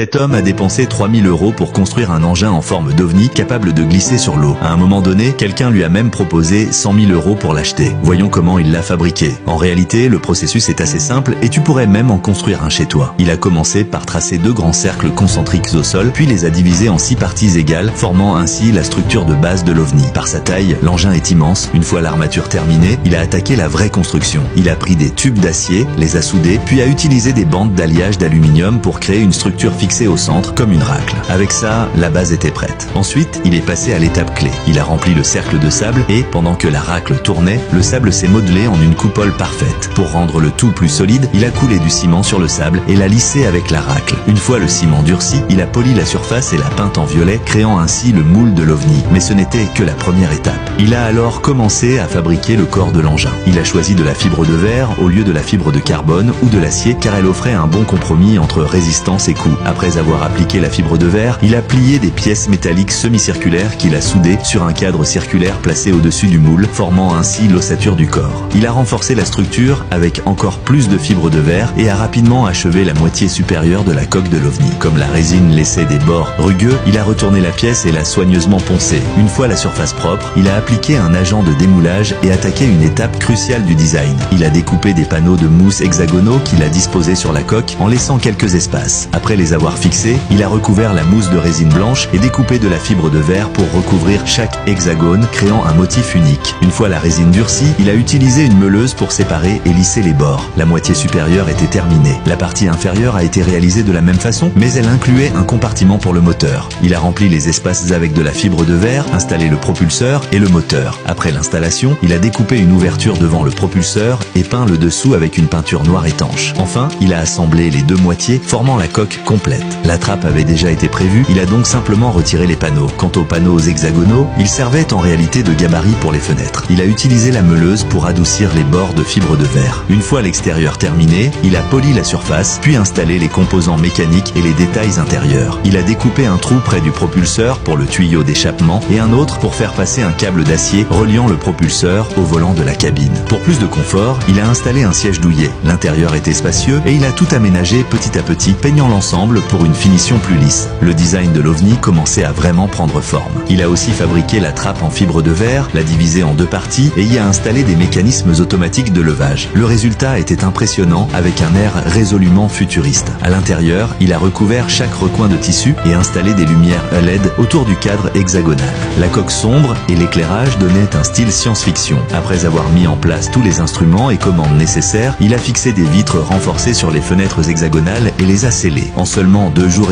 Cet homme a dépensé 3000 € pour construire un engin en forme d'ovni capable de glisser sur l'eau. À un moment donné, quelqu'un lui a même proposé 100 000 € pour l'acheter. Voyons comment il l'a fabriqué. En réalité, le processus est assez simple et tu pourrais même en construire un chez toi. Il a commencé par tracer 2 grands cercles concentriques au sol, puis les a divisés en 6 parties égales, formant ainsi la structure de base de l'ovni. Par sa taille, l'engin est immense. Une fois l'armature terminée, il a attaqué la vraie construction. Il a pris des tubes d'acier, les a soudés, puis a utilisé des bandes d'alliage d'aluminium pour créer une structure fixée au centre comme une racle. Avec ça, la base était prête. Ensuite, il est passé à l'étape clé. Il a rempli le cercle de sable et, pendant que la racle tournait, le sable s'est modelé en une coupole parfaite. Pour rendre le tout plus solide, il a coulé du ciment sur le sable et l'a lissé avec la racle. Une fois le ciment durci, il a poli la surface et l'a peinte en violet, créant ainsi le moule de l'ovni. Mais ce n'était que la première étape. Il a alors commencé à fabriquer le corps de l'engin. Il a choisi de la fibre de verre au lieu de la fibre de carbone ou de l'acier car elle offrait un bon compromis entre résistance et coût. Après avoir appliqué la fibre de verre, il a plié des pièces métalliques semi-circulaires qu'il a soudées sur un cadre circulaire placé au-dessus du moule, formant ainsi l'ossature du corps. Il a renforcé la structure avec encore plus de fibres de verre et a rapidement achevé la moitié supérieure de la coque de l'ovni. Comme la résine laissait des bords rugueux, il a retourné la pièce et l'a soigneusement poncée. Une fois la surface propre, il a appliqué un agent de démoulage et attaqué une étape cruciale du design. Il a découpé des panneaux de mousse hexagonaux qu'il a disposés sur la coque en laissant quelques espaces. Après les avoir fixé, il a recouvert la mousse de résine blanche et découpé de la fibre de verre pour recouvrir chaque hexagone, créant un motif unique. Une fois la résine durcie, il a utilisé une meuleuse pour séparer et lisser les bords. La moitié supérieure était terminée. La partie inférieure a été réalisée de la même façon, mais elle incluait un compartiment pour le moteur. Il a rempli les espaces avec de la fibre de verre, installé le propulseur et le moteur. Après l'installation, il a découpé une ouverture devant le propulseur et peint le dessous avec une peinture noire étanche. Enfin, il a assemblé les 2 moitiés, formant la coque complète. La trappe avait déjà été prévue, il a donc simplement retiré les panneaux. Quant aux panneaux hexagonaux, ils servaient en réalité de gabarit pour les fenêtres. Il a utilisé la meuleuse pour adoucir les bords de fibre de verre. Une fois l'extérieur terminé, il a poli la surface, puis installé les composants mécaniques et les détails intérieurs. Il a découpé un trou près du propulseur pour le tuyau d'échappement et un autre pour faire passer un câble d'acier reliant le propulseur au volant de la cabine. Pour plus de confort, il a installé un siège douillet. L'intérieur était spacieux et il a tout aménagé petit à petit, peignant l'ensemble pour une finition plus lisse. Le design de l'ovni commençait à vraiment prendre forme. Il a aussi fabriqué la trappe en fibre de verre, l'a divisée en 2 parties et y a installé des mécanismes automatiques de levage. Le résultat était impressionnant avec un air résolument futuriste. À l'intérieur, il a recouvert chaque recoin de tissu et installé des lumières LED autour du cadre hexagonal. La coque sombre et l'éclairage donnaient un style science-fiction. Après avoir mis en place tous les instruments et commandes nécessaires, il a fixé des vitres renforcées sur les fenêtres hexagonales et les a scellées. En seulement 2 jours et